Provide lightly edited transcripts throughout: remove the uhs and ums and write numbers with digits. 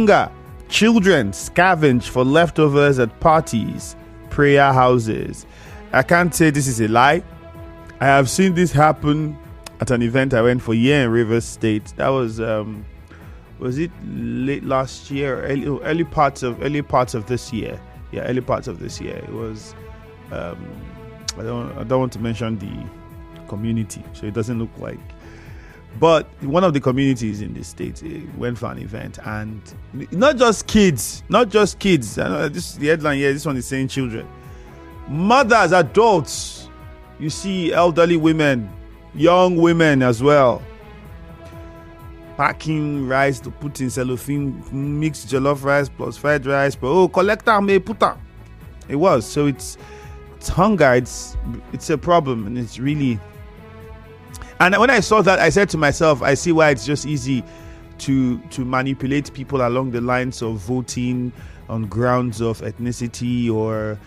Hunger. Children scavenge for leftovers at parties, prayer houses. I can't say this is a lie. I have seen this happen at an event I went for here in Rivers State. That was it late last year, early parts of this year? Yeah, early parts of this year. It was. I don't want to mention the community, so it doesn't look like. But one of the communities in the state went for an event, and not just kids. I know this is the headline here. This one is saying children, mothers, adults. You see elderly women, young women as well, packing rice to put in cellophane, mixed jollof rice plus fried rice. But collector may put up. It was so. It's hunger. It's a problem, and it's really. And when I saw that, I said to myself, I see why it's just easy to manipulate people along the lines of voting on grounds of ethnicity or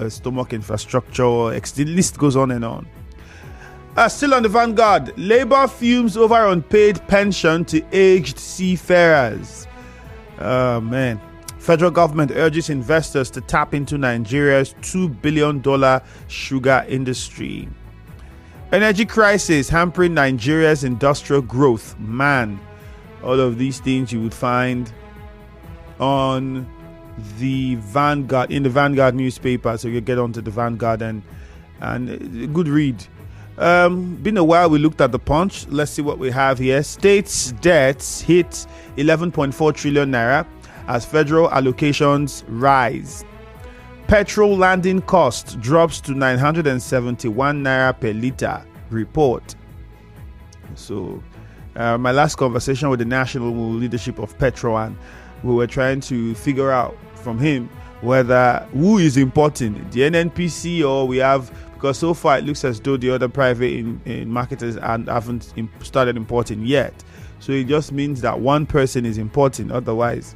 stomach infrastructure. The list goes on and on. Still on the Vanguard, Labour fumes over unpaid pension to aged seafarers. Man. Federal government urges investors to tap into Nigeria's $2 billion sugar industry. Energy crisis hampering Nigeria's industrial growth. Man, all of these things you would find on the Vanguard, in the Vanguard newspaper. So you get onto the Vanguard and good read. Been a while we looked at the Punch. Let's see what we have here. States' debts hit 11.4 trillion naira as federal allocations rise. Petrol landing cost drops to 971 naira per litre, report. So, my last conversation with the national leadership of Petro, we were trying to figure out from him whether who is importing, the NNPC or we have, because so far it looks as though the other private in marketers haven't started importing yet. So it just means that one person is importing. Otherwise,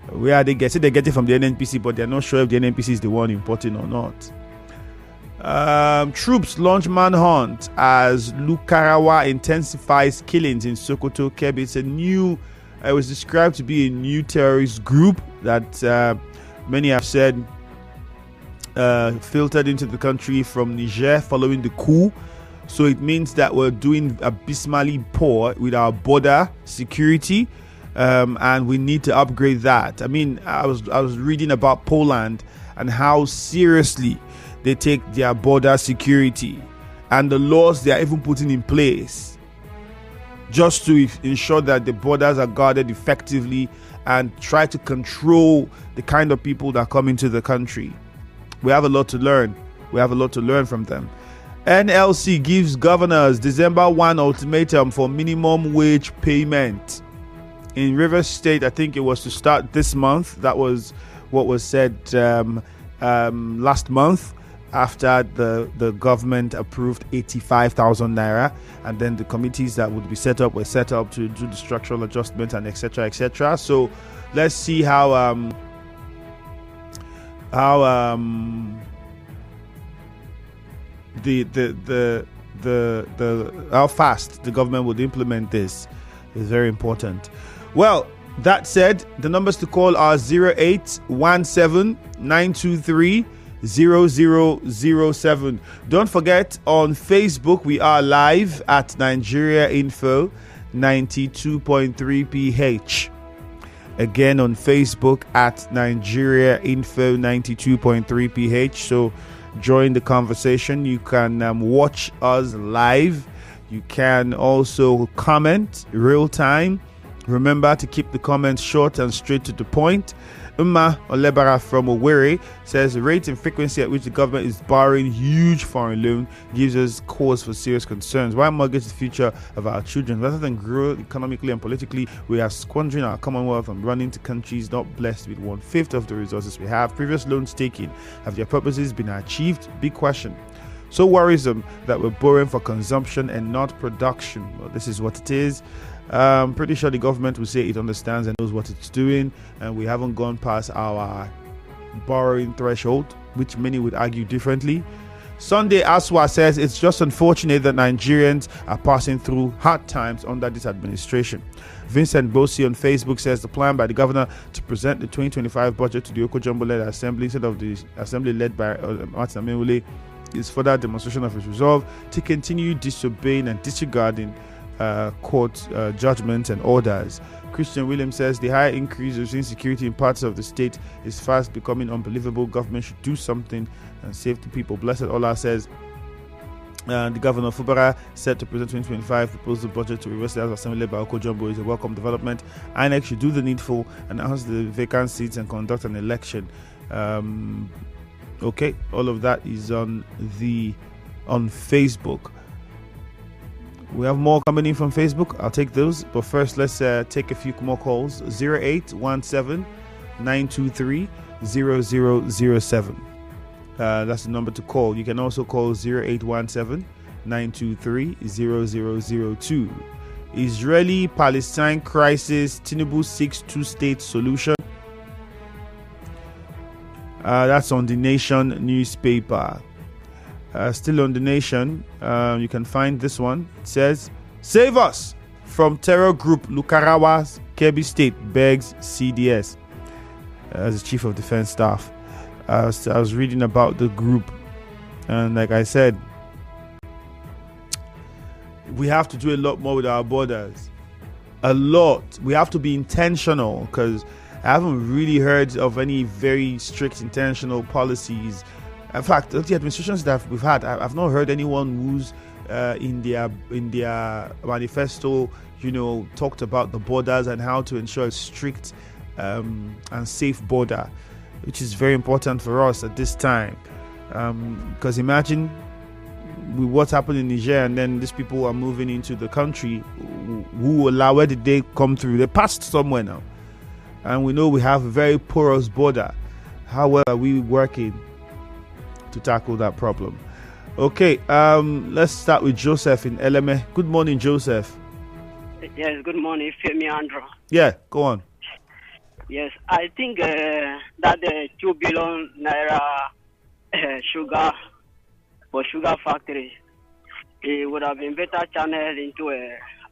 where they get it, they get it from the NNPC, but they're not sure if the NNPC is the one importing or not. Troops launch manhunt as Lukarawa intensifies killings in Sokoto, Kebbi. It was described to be a new terrorist group that many have said filtered into the country from Niger following the coup. So it means that we're doing abysmally poor with our border security. And we need to upgrade that. I mean, I was reading about Poland and how seriously they take their border security and the laws they are even putting in place just to ensure that the borders are guarded effectively and try to control the kind of people that come into the country. We have a lot to learn. We have a lot to learn from them. NLC gives governors December 1 ultimatum for minimum wage payment. In Rivers State, I think it was to start this month. That was what was said last month after the government approved 85,000 naira, and then the committees that would be set up were set up to do the structural adjustment and etc. etc. So let's see how fast the government would implement this is very important. Well, that said, the numbers to call are 0817 923 0007. Don't forget, on Facebook we are live at Nigeria Info 92.3 PH. Again on Facebook at Nigeria Info 92.3 PH. So join the conversation. You can watch us live. You can also comment real time. Remember to keep the comments short and straight to the point. Umma Olebara from Owerri says the rate and frequency at which the government is borrowing huge foreign loan gives us cause for serious concerns. Why mortgage the future of our children? Rather than grow economically and politically, we are squandering our commonwealth and running to countries not blessed with 1/5 of the resources we have. Previous loans taken, have their purposes been achieved? Big question. So worrisome that we're borrowing for consumption and not production. Well, this is what it is. I'm pretty sure the government will say it understands and knows what it's doing, and we haven't gone past our borrowing threshold, which many would argue differently. Sunday Aswa says it's just unfortunate that Nigerians are passing through hard times under this administration. Vincent Bosi on Facebook says the plan by the governor to present the 2025 budget to the Okojumbo-led assembly instead of the assembly led by Martin Amewule is further demonstration of his resolve to continue disobeying and disregarding court judgments and orders. Christian Williams says the high increase of insecurity in parts of the state is fast becoming unbelievable. Government should do something and save the people. Blessed Allah says the governor of Fubara said to present 2025 proposed budget to reverse the House Assembly led by Okojumbo is a welcome development. INEC should do the needful, announce the vacant seats and conduct an election. Okay, all of that is on Facebook. We have more coming in from Facebook. I'll take those. But first, let's take a few more calls. 0817 923 0007. That's the number to call. You can also call 0817 923 0002. Israeli-Palestine crisis. Tinubu seeks two-state solution. That's on the Nation newspaper. Still on the Nation, you can find this one. It says, "Save us from terror group Lukarawa's Kebbi State begs CDS." As the Chief of Defense Staff, I was reading about the group, and like I said, we have to do a lot more with our borders. A lot. We have to be intentional, because I haven't really heard of any very strict intentional policies. In fact, the administrations that we've had, I've not heard anyone who's in their manifesto, talked about the borders and how to ensure a strict and safe border, which is very important for us at this time. Because imagine with what's happened in Niger, and then these people are moving into the country. Where did they come through? They passed somewhere now, and we know we have a very porous border. How well are we working to tackle that problem? Okay, let's start with Joseph in Eleme. Good morning, Joseph. Yes, good morning, Femi Andrew. Yeah, go on. Yes, I think that the 2 billion naira sugar for sugar factories, it would have been better channeled into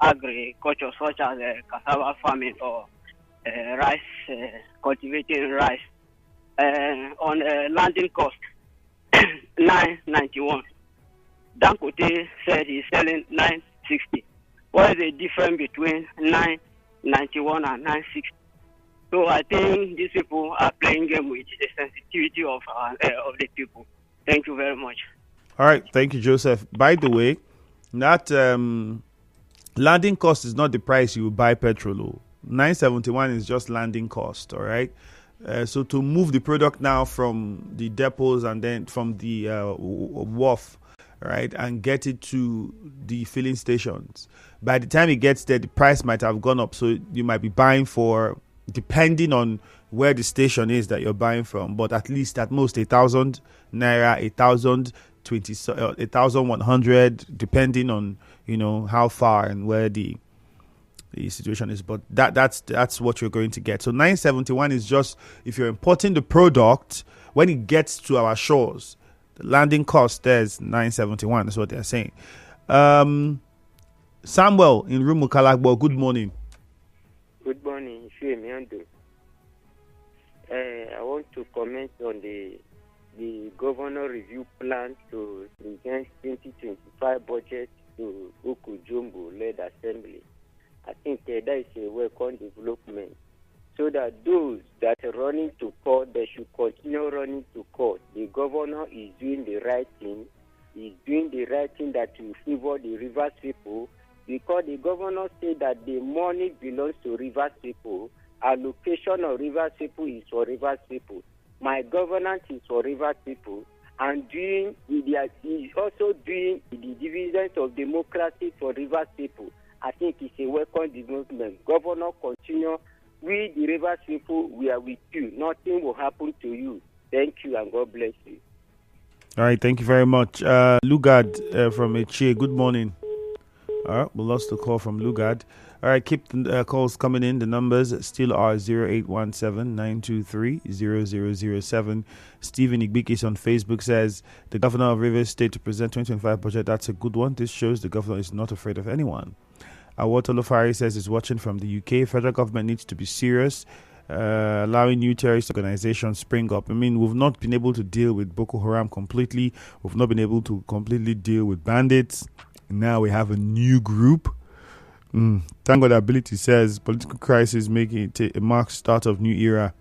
agriculture such as cassava farming or rice, cultivating rice. On landing cost, 991. Dangote said he's selling 960. What is the difference between 991 and 960? So I think these people are playing game with the sensitivity of the people. Thank you very much. All right, thank you, Joseph. By the way, that landing cost is not the price you buy petrol. 971 is just landing cost. All right. So to move the product now from the depots and then from the wharf, right, and get it to the filling stations, by the time it gets there, the price might have gone up. So you might be buying for, depending on where the station is that you're buying from, but at least at most 1,000 naira, 1,100, depending on how far and where the situation is. But that's what you're going to get. So 971 is just if you're importing the product, when it gets to our shores, the landing cost there is 971. That's what they're saying. Samuel in Rumukalagbo, good morning. Good morning, Femi. I want to comment on the governor review plan to present 2025 budget to Okojumbo-led assembly. I think that is a welcome development, so that those that are running to court, they should continue running to court. The governor is doing the right thing. He's doing the right thing that will favor the Rivers people, because the governor said that the money belongs to Rivers people. Allocation of Rivers people is for Rivers people. My governance is for Rivers people. And he's also doing the dividends of democracy for Rivers people. I think it's a welcome development. Governor, continue. We, the Rivers people, we are with you. Nothing will happen to you. Thank you, and God bless you. All right, thank you very much. Lugard from Echie, good morning. All right, we lost the call from Lugard. All right, keep the calls coming in. The numbers still are 0817-923-0007. Stephen Igbikis on Facebook says, the governor of Rivers State to present 2025 budget. That's a good one. This shows the governor is not afraid of anyone. Awotolofari says he's watching from the UK. Federal government needs to be serious, allowing new terrorist organizations spring up. I mean, we've not been able to deal with Boko Haram completely. We've not been able to completely deal with bandits. Now we have a new group. Thank God Ability says political crisis making it a marked start of new era.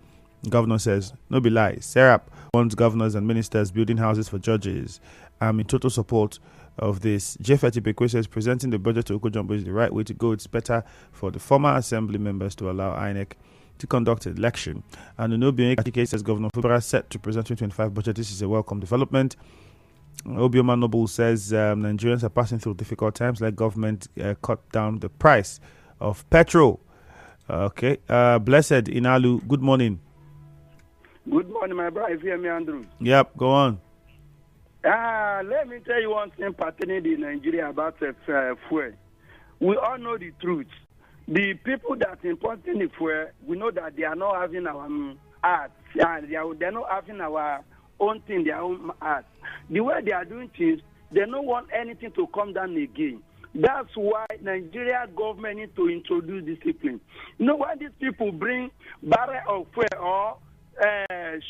Governor says, no be lie. Serap wants governors and ministers building houses for judges. I'm in total support of this. Jeff Atibekwe says presenting the budget to Okojumbo is the right way to go. It's better for the former assembly members to allow INEC to conduct an election. And Onobi Akike says Governor Fubara set to present 2025 budget. This is a welcome development. Obioma Noble says Nigerians are passing through difficult times. Let government cut down the price of petrol. Okay. Blessed Inalu, good morning. Good morning, my brother. You hear me, Andrew? Yep, go on. Let me tell you one thing pertaining to Nigeria about fuel. We all know the truth. The people that importing the fuel, we know that they are not having our art. They are not having our own thing, their own art. The way they are doing things, they don't want anything to come down again. That's why Nigeria government need to introduce discipline. You know, when these people bring barrel of fuel or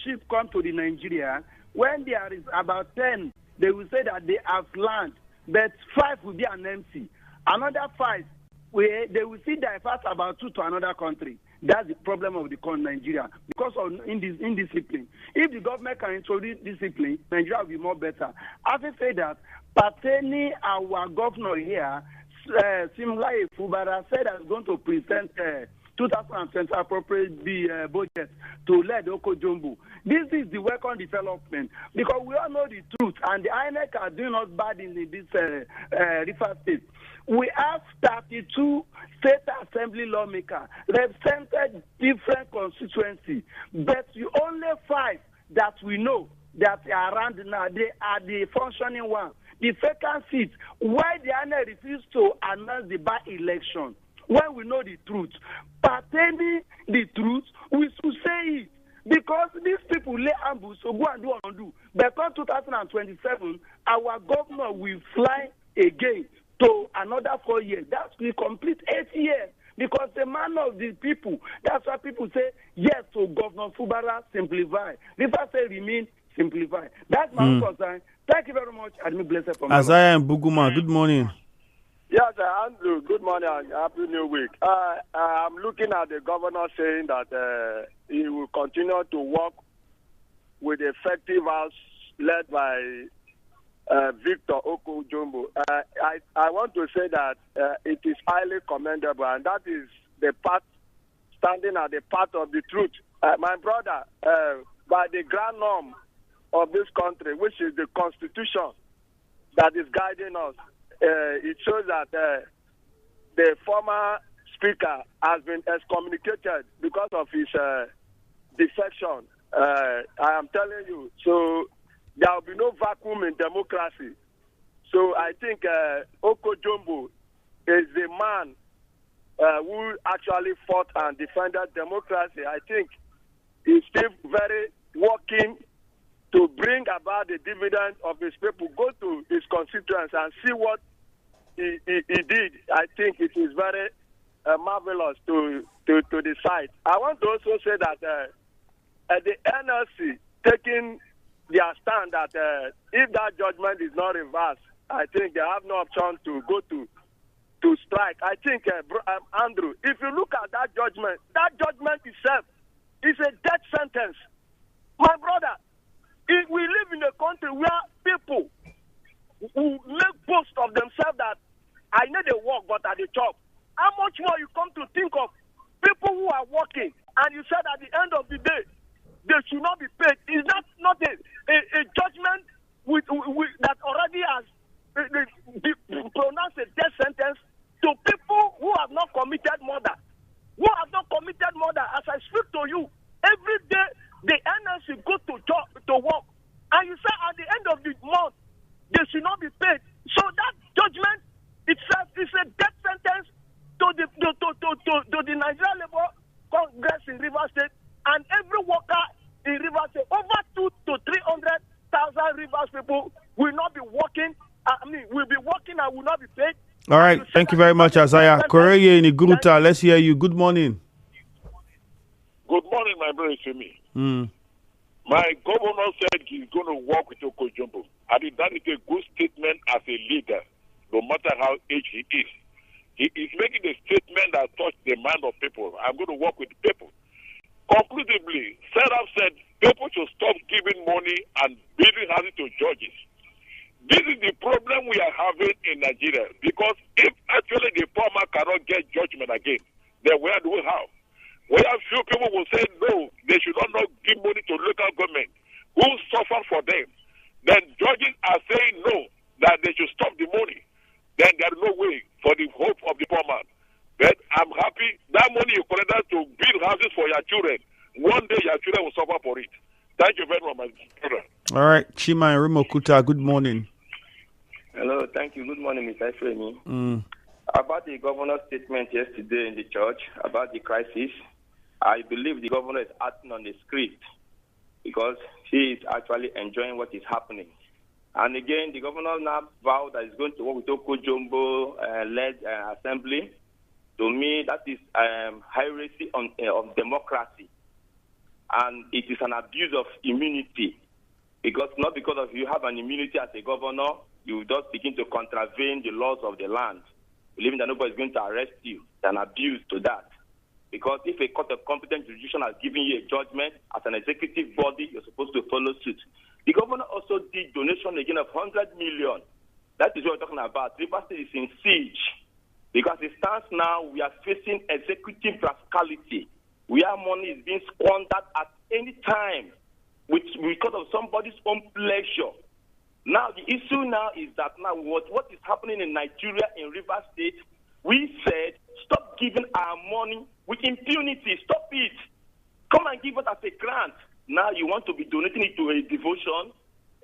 ship come to the Nigeria, when there is about 10, they will say that they have land, but 5 will be an MC. Another 5, they will see divert about 2 to another country. That's the problem of the Nigeria because of indiscipline. If the government can introduce discipline, Nigeria will be more better. Having said that, pertaining our governor here, Simlaye Fubara, said that he's going to present 2020 appropriate budget to lead Okojumbo. This is the welcome development because we all know the truth, and the INEC are doing us bad in this River State. We have 32 state assembly lawmakers represented different constituencies, but the only 5 that we know that are around now, they are the functioning one. The vacant seats, why the INEC refuse to announce the by-election when we know the truth. Pertaining the truth, we should say it. Because these people lay ambush, so go and do and undo. But come 2027, our governor will fly again to another 4 years. That's the complete 8 years. Because the man of the people, that's why people say yes to Governor Fubara, simplify. River say remain, simplify. That's my concern. Thank you very much. And me blessed for Isaiah and Buguma, good morning. Yes, Andrew, good morning and happy new week. I'm looking at the governor saying that he will continue to work with the effective house led by Victor Okojumbo. I want to say that it is highly commendable, and that is the part, standing at the part of the truth. My brother, by the grand norm of this country, which is the Constitution that is guiding us, it shows that the former speaker has been excommunicated because of his defection. I am telling you. So there will be no vacuum in democracy. So I think Okojumbo is the man who actually fought and defended democracy. I think he's still very working to bring about the dividend of his people, go to his constituents and see what he did. I think it is very marvelous to decide. I want to also say that the NLC taking their stand that if that judgment is not reversed, I think they have no option to go to strike. I think, Andrew, if you look at that judgment itself is a death sentence. My brother, we live in a country where people who make boast of themselves that I know they work, but at the top. How much more you come to think of people who are working, and you said at the end of the day, they should not be paid. Is that not a judgment that already has pronounced a death sentence to people who have not committed murder? Who have not committed murder? As I speak to you, every day the NLC go to work, and you say at the end of the month they should not be paid. So that judgment itself is a will not be paid. All right. Thank you very much, Isaiah. Koreye in Iguruta. Let's hear you. Good morning. Good morning, my brother, to me. My governor said he's going to work with Okojumbo. I think that is a good statement as a leader, no matter how aged he is. He is making a statement that touches the mind of people. I'm going to work with people. Conclusively, Serap said people should stop giving money and building houses to judges. This is the problem we are having in Nigeria, because if actually the poor man cannot get judgment again, then where do we have? We have few people who say no, they should not give money to local government who suffer for them. Then judges are saying no, that they should stop the money. Then there is no way for the hope of the poor man. But I'm happy that money you collect to build houses for your children. One day your children will suffer for it. Thank you very much, my brother. All right, Chima and Rimokuta, good morning. Hello, thank you. Good morning, Mr. Fremi. About the governor's statement yesterday in the church about the crisis, I believe the governor is acting on the script because he is actually enjoying what is happening. And again, the governor now vowed that he's going to work with Okojumbo-led assembly. To me, that is heresy of democracy. And it is an abuse of immunity. Because not because of you have an immunity as a governor, you just begin to contravene the laws of the land, believing that nobody is going to arrest you. It's an abuse to that. Because if a court of competent jurisdiction has given you a judgment as an executive body, you're supposed to follow suit. The governor also did donation again of 100 million. That is what we're talking about. Rivers State is in siege. Because it stands now, we are facing executive rascality, where money is being squandered at any time because of somebody's own pleasure. Now, the issue now is that now what is happening in Nigeria, in Rivers State, we said, stop giving our money with impunity. Stop it. Come and give it as a grant. Now you want to be donating it to a devotion,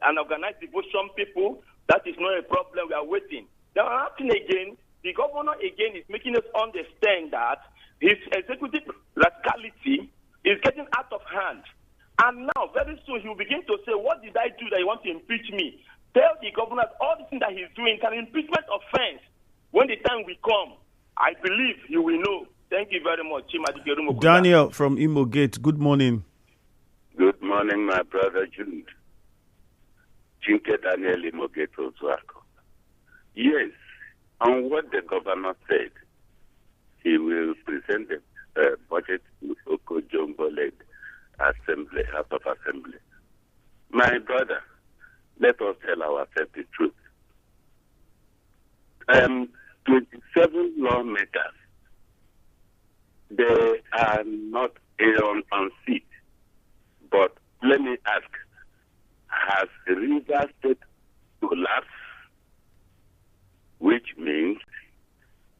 an organized devotion people. That is not a problem. We are waiting. Then again, the governor again is making us understand that his executive rascality is getting out of hand. And now, very soon, he will begin to say, what did I do that you want to impeach me? Tell the governor all the things that he's doing is an impeachment offense. When the time will come, I believe you will know. Thank you very much. Daniel from Imo Gate, good morning. Good morning, my brother Jude. Chinke Daniel Imo Gate Ozuako. Yes, on what the governor said, he will present the budget to Okojumbo-led assembly, House of Assembly. My brother, let us tell ourselves the truth. 27 lawmakers, they are not on seat. But let me ask, has Rivers State collapsed? Which means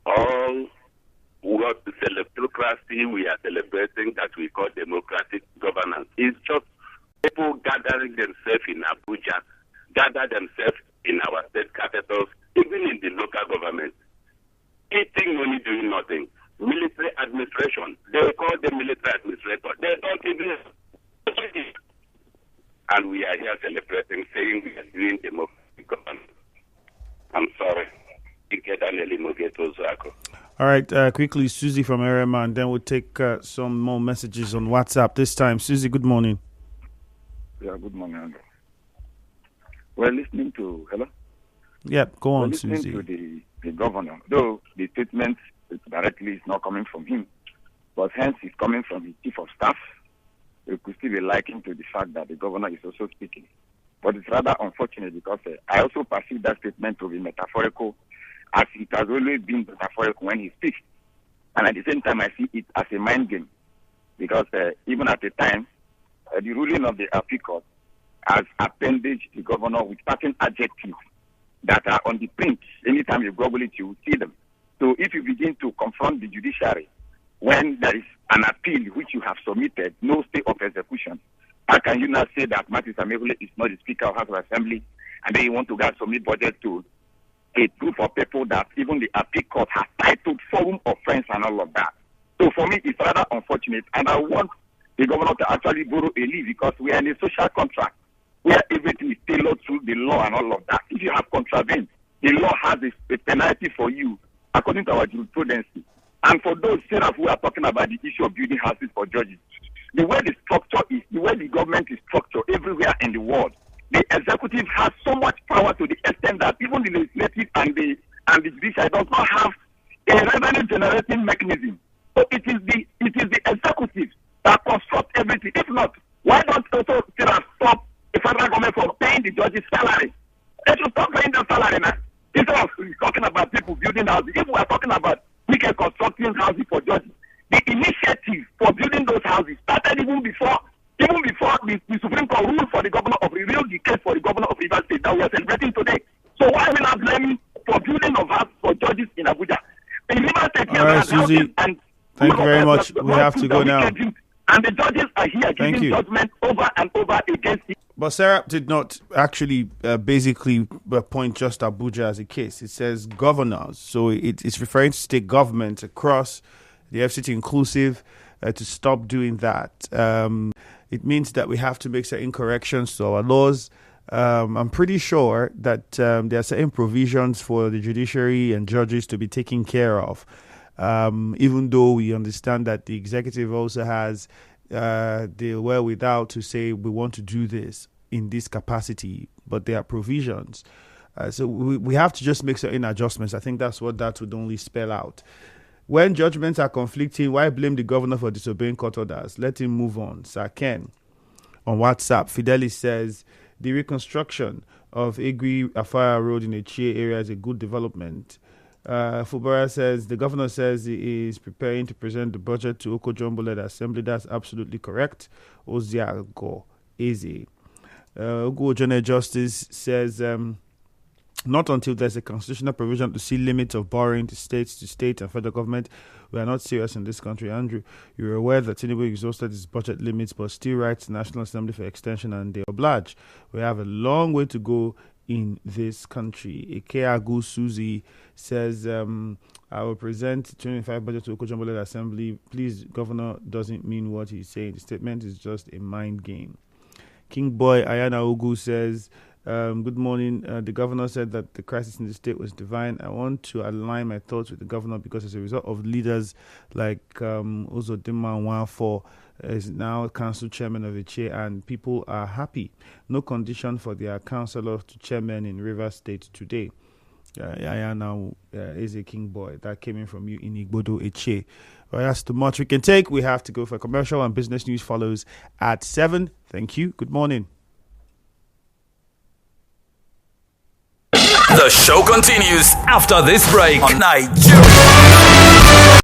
all what the electrocracy we are celebrating that we call democratic governance is just people gathering themselves in Abuja, gather themselves in our state capitals, even in the local government, eating money, doing nothing. Military administration, they call them military administrator. They don't even. And we are here celebrating, saying we are doing democratic governance. I'm sorry. All right, quickly, Susie from Erema, and then we'll take some more messages on WhatsApp this time. Susie, good morning. Yeah, good morning, Andrew. We're listening to, hello? Yeah, go on, Susie. We're listening to the governor, though the statement directly is not coming from him, but hence it's coming from the chief of staff. It could still be likened to the fact that the governor is also speaking. But it's rather unfortunate because I also perceive that statement to be metaphorical, as it has always been metaphorical when he speaks. And at the same time, I see it as a mind game. Because even at the time, the ruling of the appeal court has appended the governor with certain adjectives that are on the print. Anytime you Google it, you will see them. So if you begin to confront the judiciary when there is an appeal which you have submitted, no stay of execution, how can you not say that Matthew Samehule is not the Speaker of House of Assembly, and then you want to go submit budget to a group of people that even the appeal court has titled forum offense and all of that? So for me, it's rather unfortunate, and I want the governor to actually borrow a leave because we are in a social contract where everything is tailored through the law and all of that. If you have contravened the law has a penalty for you according to our jurisprudence. And for those seraph who are talking about the issue of building houses for judges, the way the structure is, the way the government is structured everywhere in the world, the executive has so much power to the extent that even the legislative and the judiciary does not have a revenue generating mechanism. So it is the executive that constructs everything. If not, why don't also stop the federal government from paying the judges' salary? They should stop paying their salary now. Instead of talking about people building houses, if we are talking about we can constructing houses for judges, the initiative for building those houses started even before the Supreme Court ruled for the governor of revealed the case for the governor of Rivers State that we are celebrating today. So why are we not blaming for building of houses for judges in Abuja? In Rivers State, all right, Susie, thank you very much. We have to go now. And the judges are here giving judgment over and over against it. But Sarah did not actually basically point just Abuja as a case. It says governors. So it's referring to state governments across the FCT inclusive to stop doing that. It means that we have to make certain corrections to our laws. I'm pretty sure that there are certain provisions for the judiciary and judges to be taken care of. Even though we understand that the executive also has the wherewithal to say we want to do this in this capacity, but there are provisions. So we have to just make certain adjustments. I think that's what that would only spell out. When judgments are conflicting, why blame the governor for disobeying court orders? Let him move on. Sir Ken on WhatsApp, Fidelis says, the reconstruction of Egri Afara Road in the Chie area is a good development. Fubara says, the governor says he is preparing to present the budget to Okojombo-led assembly. That's absolutely correct. Oziago Eze. Ugo General Justice says, not until there's a constitutional provision to see limits of borrowing to state and federal government, we are not serious in this country. Andrew, you're aware that Tinubu exhausted his budget limits but still writes the National Assembly for extension and they oblige. We have a long way to go in this country. Ikeagu Susie says, I will present 25 budget to Okojombo-led assembly. Please, governor doesn't mean what he's saying. The statement is just a mind game. King Boy Ayana Ogu says, good morning. The governor said that the crisis in the state was divine. I want to align my thoughts with the governor because as a result of leaders like Uzodinma Nwafor is now council chairman of the chair and people are happy. No condition for their councillor to chairman in Rivers State today. Ayana is a King Boy. That came in from you in Igbodo Eche. Well, that's too much we can take. We have to go for commercial and business news follows at 7. Thank you. Good morning. The show continues after this break. On Nigeria.